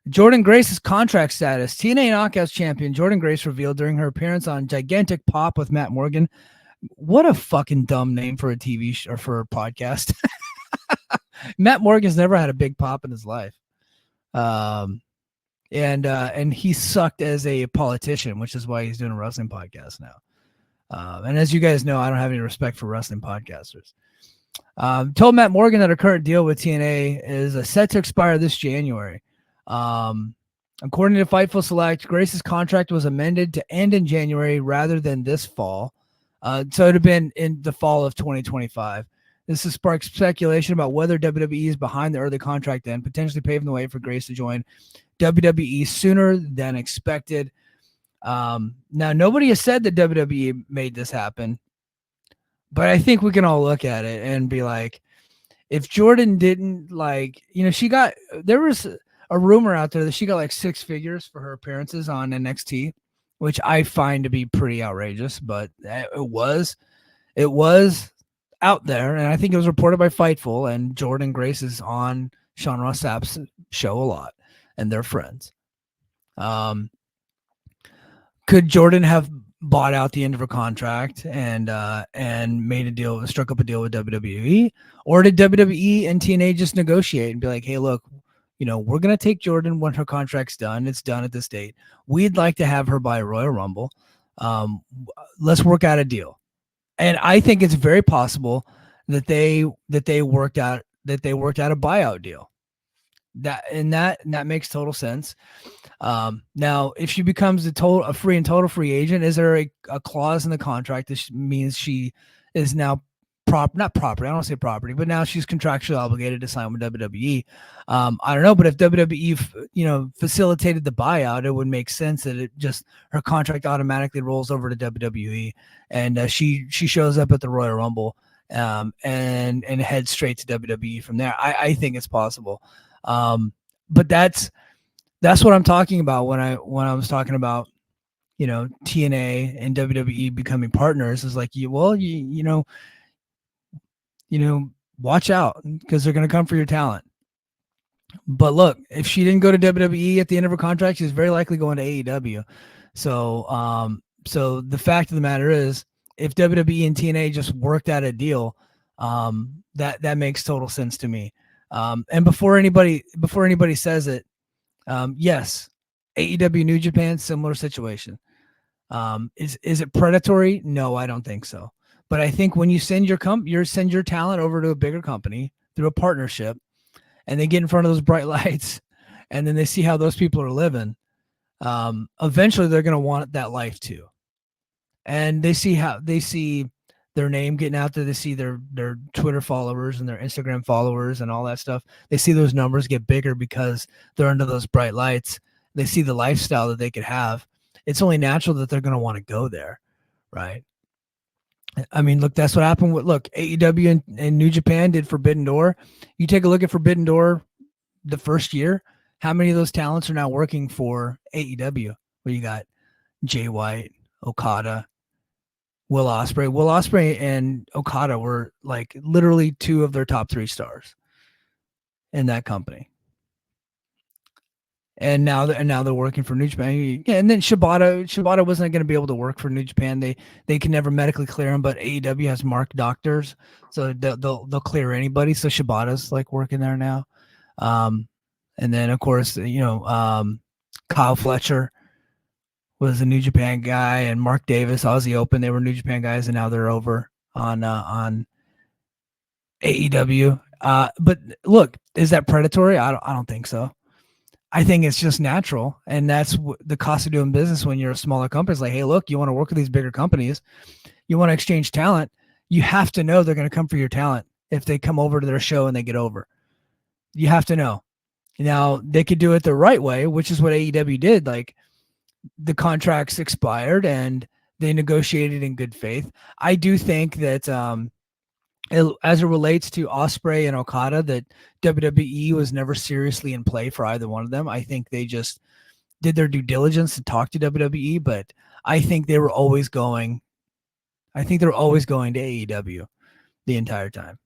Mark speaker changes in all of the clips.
Speaker 1: Jordynne Grace's contract status. TNA Knockouts champion Jordynne Grace revealed during her appearance on Gigantic Pop with Matt Morgan. What a fucking dumb name for a TV or for a podcast. Matt Morgan's never had a big pop in his life. And he sucked as a politician, which is why he's doing a wrestling podcast now. And as you guys know, I don't have any respect for wrestling podcasters. Told Matt Morgan that her current deal with TNA is set to expire this January. According to Fightful Select, Grace's contract was amended to end in January rather than this fall. So it would have been in the fall of 2025. This has sparked speculation about whether WWE is behind the early contract end, potentially paving the way for Grace to join WWE sooner than expected. Now, nobody has said that WWE made this happen, but I think we can all look at it and be like, if Jordynne didn't there was a rumor out there that she got like 6 figures for her appearances on NXT, which I find to be pretty outrageous, but it was out there. And I think it was reported by Fightful, and Jordynne Grace is on Sean Ross Sapp's show a lot, and they're friends. Could Jordynne have bought out the end of her contract and struck up a deal with WWE, or did WWE and TNA just negotiate and be like, hey, look, we're going to take Jordynne when her contract's done. It's done at this date. We'd like to have her by Royal Rumble. Let's work out a deal. And I think it's very possible that they worked out a buyout deal. That makes total sense. Now, if she becomes a free agent, is there a clause in the contract that means she is now not property? I don't say property, but now she's contractually obligated to sign with WWE. I don't know, but if WWE, facilitated the buyout, it would make sense that her contract automatically rolls over to WWE, and she shows up at the Royal Rumble, and heads straight to WWE from there. I think it's possible. But that's what I'm talking about when I was talking about, TNA and WWE becoming partners. Is like, watch out, because they're going to come for your talent. But look, if she didn't go to WWE at the end of her contract, she's very likely going to AEW. So, so the fact of the matter is, if WWE and TNA just worked out a deal, that makes total sense to me. And before anybody says it, yes, AEW New Japan, similar situation. Is it predatory? No, I don't think so. But I think when you send your talent over to a bigger company through a partnership, and they get in front of those bright lights, and then they see how those people are living, eventually they're going to want that life too. And they see their name getting out there. They see their Twitter followers and their Instagram followers and all that stuff. They see those numbers get bigger because they're under those bright lights. They see the lifestyle that they could have. It's only natural that they're going to want to go there, right? I mean, look, that's what happened with AEW and New Japan did Forbidden Door. You take a look at Forbidden Door the first year. How many of those talents are now working for AEW? Where you got Jay White, Okada, Will Ospreay. Will Ospreay and Okada were like literally 2 of their top 3 stars in that company. And now they're working for New Japan. Yeah, and then Shibata wasn't going to be able to work for New Japan. They can never medically clear him, but AEW has marked doctors, so they'll clear anybody. So Shibata's like working there now. And then of course, Kyle Fletcher was a New Japan guy, and Mark Davis, Aussie Open, they were New Japan guys, and now they're over on AEW. But look, is that predatory? I don't think so. I think it's just natural, and that's the cost of doing business when you're a smaller company. It's like, hey, look, you want to work with these bigger companies, you want to exchange talent, you have to know they're going to come for your talent if they come over to their show and they get over. You have to know. Now, they could do it the right way, which is what AEW did. Like, the contracts expired and they negotiated in good faith. I do think that as it relates to Ospreay and Okada, that WWE was never seriously in play for either one of them. I think they just did their due diligence to talk to WWE, but I think they were always going to AEW the entire time.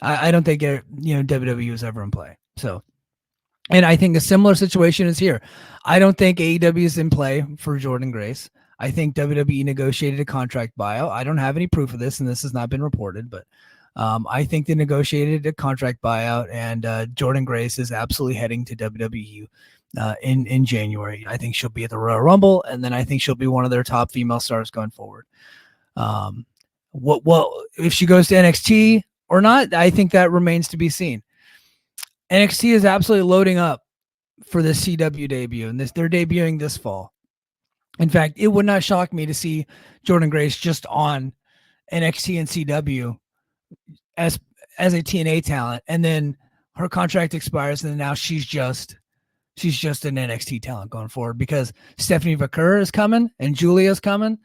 Speaker 1: I don't think WWE was ever in play. So And I think a similar situation is here. I don't think AEW is in play for Jordynne Grace. I think WWE negotiated a contract buyout. I don't have any proof of this, and this has not been reported, but I think they negotiated a contract buyout, and Jordynne Grace is absolutely heading to WWE in January. I think she'll be at the Royal Rumble, and then I think she'll be one of their top female stars going forward. What if she goes to NXT or not? I think that remains to be seen. NXT is absolutely loading up for the CW debut, and they're debuting this fall. In fact, it would not shock me to see Jordynne Grace just on NXT and CW as a TNA talent, and then her contract expires, and then now she's just an NXT talent going forward, because Stephanie Vaquer is coming, and Julia's coming,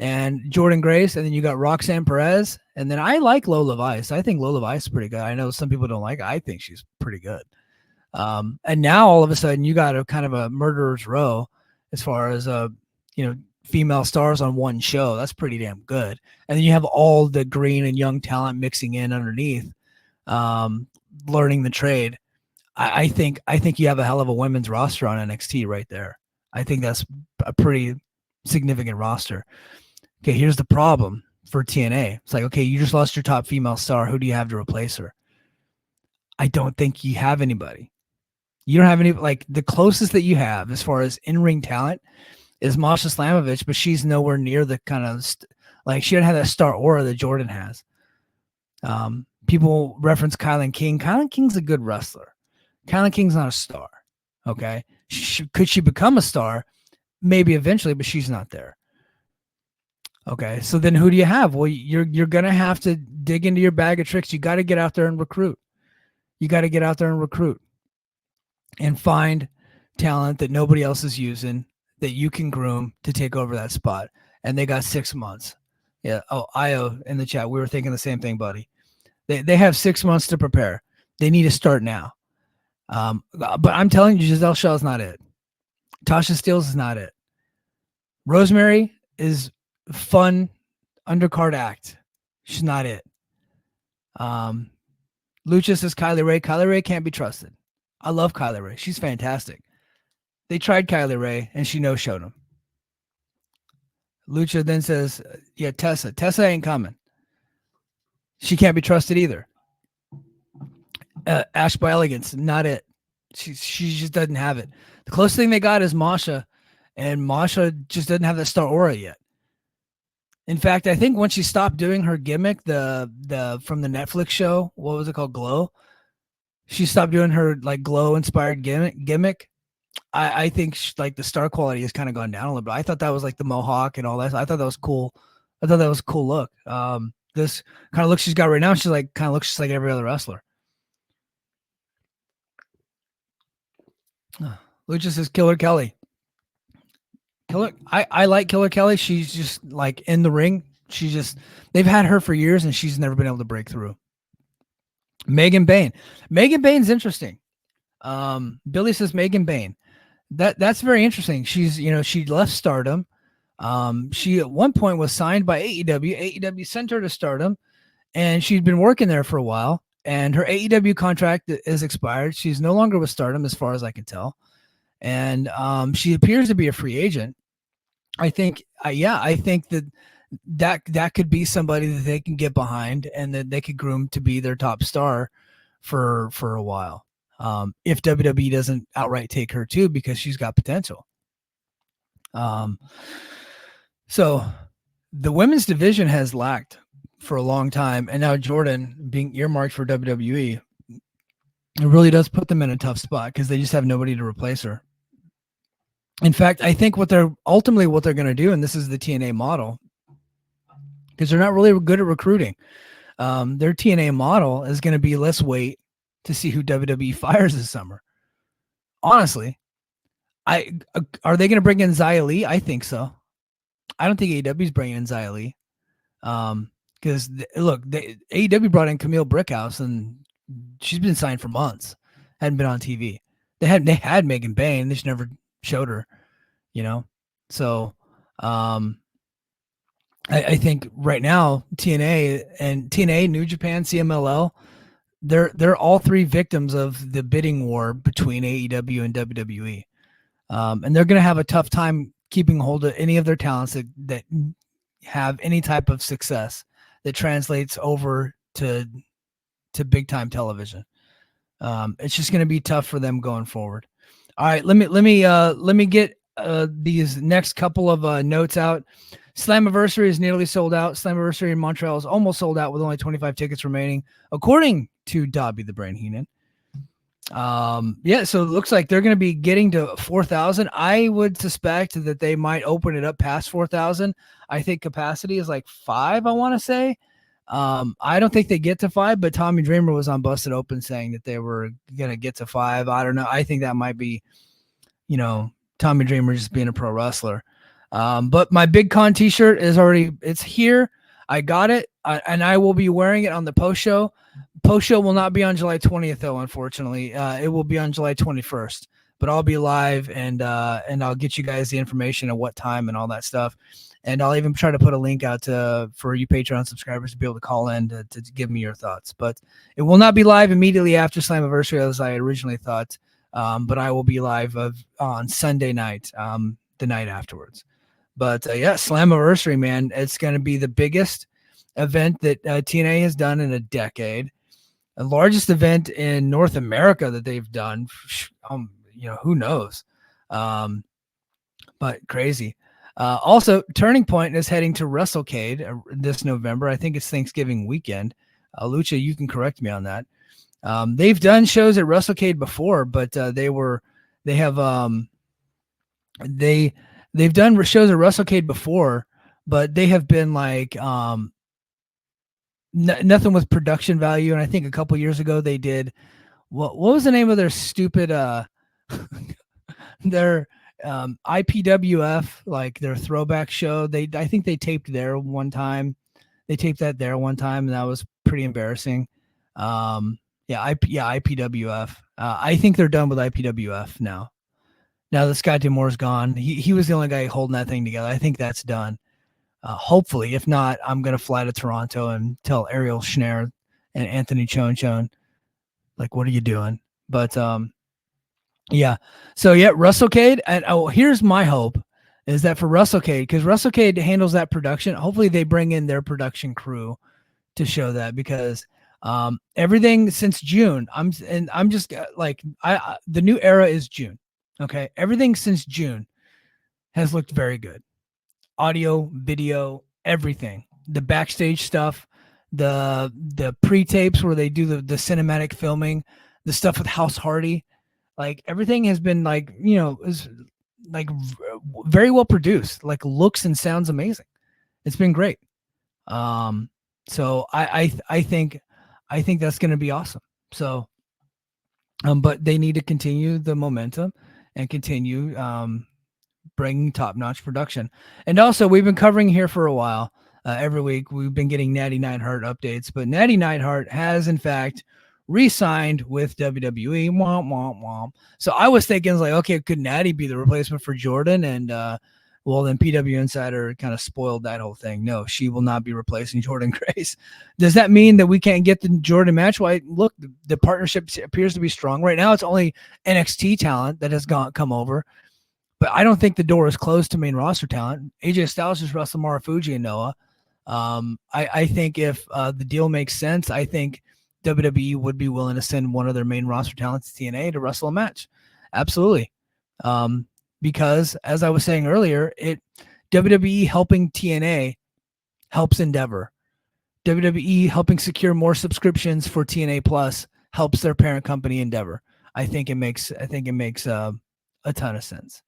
Speaker 1: and Jordynne Grace, and then you got Roxanne Perez, and then I like Lola Vice. I think Lola Vice is pretty good. I know some people don't like it. I think she's pretty good. And now all of a sudden you got a kind of a murderer's row as far as female stars on one show. That's pretty damn good. And then you have all the green and young talent mixing in underneath, learning the trade. I think you have a hell of a women's roster on NXT right there. I think that's a pretty significant roster. Okay, here's the problem for TNA. It's like, okay, you just lost your top female star. Who do you have to replace her? I don't think you have anybody. You don't have any, like, the closest that you have as far as in-ring talent is Masha Slamovich, but she's nowhere near the kind of, she doesn't have that star aura that Jordynne has. People reference Kylan King. Kylan King's a good wrestler. Kylan King's not a star. Okay. Could she become a star? Maybe eventually, but she's not there. Okay. So then who do you have? Well, you're going to have to dig into your bag of tricks. You got to get out there and recruit. And find talent that nobody else is using that you can groom to take over that spot. And they got 6 months. Yeah. Oh, Io in the chat. We were thinking the same thing, buddy. They have 6 months to prepare. They need to start now. But I'm telling you, Giselle Shaw is not it. Tasha Steelz is not it. Rosemary is fun undercard act. She's not it. Lucha says Kylie Ray. Kylie Ray can't be trusted. I love Kylie Ray. She's fantastic. They tried Kylie Ray, and she no-showed them. Lucha then says, yeah, Tessa. Tessa ain't coming. She can't be trusted either. Ash by Elegance, not it. She just doesn't have it. The closest thing they got is Masha, and Masha just doesn't have that star aura yet. In fact, I think when she stopped doing her gimmick, the from the Netflix show, what was it called, Glow? She stopped doing her like Glow-inspired gimmick. I think the star quality has kind of gone down a little bit. I thought that was like the mohawk and all that. I thought that was cool. I thought that was a cool look. This kind of look she's got right now, she's like kind of looks just like every other wrestler. Lucha says Killer Kelly. I like Killer Kelly. She's just like in the ring. They've had her for years and she's never been able to break through. Megan Bain. Megan Bain's interesting. Billy says Megan Bain. That's very interesting. She left Stardom. She at one point was signed by AEW. AEW sent her to Stardom, and she'd been working there for a while. And her AEW contract is expired. She's no longer with Stardom, as far as I can tell. And she appears to be a free agent. I think that could be somebody that they can get behind, and that they could groom to be their top star for a while. If WWE doesn't outright take her too, because she's got potential. So the women's division has lacked for a long time, and now Jordynne being earmarked for WWE, it really does put them in a tough spot because they just have nobody to replace her. In fact, I think what they're going to do, and this is the TNA model, because they're not really good at recruiting. Their TNA model is going to be, let's wait to see who WWE fires this summer. Honestly, are they going to bring in Xia Li? I think so. I don't think AEW is bringing in Xia Li. Because AEW brought in Camille Brickhouse, and she's been signed for months, hadn't been on TV. They had Megan Bain, they just never showed her, So, I think right now TNA, New Japan, CMLL, they're all three victims of the bidding war between AEW and WWE. And they're going to have a tough time keeping hold of any of their talents that have any type of success that translates over to big time television. It's just going to be tough for them going forward. All right, let me get these next couple of notes out. Slammiversary is nearly sold out. Slammiversary in Montreal is almost sold out with only 25 tickets remaining, according to Dobby the Brain Heenan. Yeah, so it looks like they're going to be getting to 4,000. I would suspect that they might open it up past 4,000. I think capacity is like 5, I want to say. I don't think they get to 5, but Tommy Dreamer was on Busted Open saying that they were going to get to 5. I don't know. I think that might be, Tommy Dreamer just being a pro wrestler. But my Big Con t-shirt it's here. I got it, and I will be wearing it on the post show. Post show will not be on July 20th, though, unfortunately. It will be on July 21st, but I'll be live, and I'll get you guys the information at what time and all that stuff. And I'll even try to put a link out for you Patreon subscribers to be able to call in to give me your thoughts. But it will not be live immediately after Slammiversary as I originally thought, but I will be live on Sunday night, the night afterwards. But yeah, Slammiversary, man, it's going to be the biggest event that TNA has done in a decade. The largest event in North America that they've done. Who knows? But crazy. Also, Turning Point is heading to WrestleCade this November. I think it's Thanksgiving weekend. Lucha, you can correct me on that. They've done shows at WrestleCade before, but they've done shows at WrestleCade before, but they have been like nothing with production value. And I think a couple years ago they did what was the name of their stupid their IPWF, like their throwback show. I think they taped there one time. They taped that there one time, and that was pretty embarrassing. IPWF. I think they're done with IPWF now. Now that Scott D'Amore's gone, he was the only guy holding that thing together. I think that's done. Hopefully, if not, I'm going to fly to Toronto and tell Ariel Schneer and Anthony Chon, like, what are you doing? But yeah. So yeah, WrestleCade. And here's my hope is that for WrestleCade, because WrestleCade handles that production. Hopefully, they bring in their production crew to show that, because everything since June, the new era is June. Okay, everything since June has looked very good. Audio, video, everything. The backstage stuff, the pre-tapes where they do the cinematic filming, the stuff with House Hardy, like everything has been is like very well produced, like looks and sounds amazing. It's been great. So I think that's going to be awesome. So, but they need to continue the momentum and continue bringing top-notch production. And also, we've been covering here for a while. Every week, we've been getting Natty Neidhart updates, but Natty Neidhart has, in fact, re-signed with WWE. Womp, womp, womp. So I was thinking, okay, could Natty be the replacement for Jordynne? And then PW Insider kind of spoiled that whole thing. No, she will not be replacing Jordynne Grace. Does that mean that we can't get the Jordynne match? Well, look, the partnership appears to be strong. Right now, it's only NXT talent that has come over. But I don't think the door is closed to main roster talent. AJ Styles just wrestled Marufuji and Noah. I think if the deal makes sense, I think WWE would be willing to send one of their main roster talents to TNA to wrestle a match. Absolutely. Because as I was saying earlier, WWE helping TNA helps Endeavor. WWE helping secure more subscriptions for TNA Plus helps their parent company Endeavor. I think it makes a ton of sense.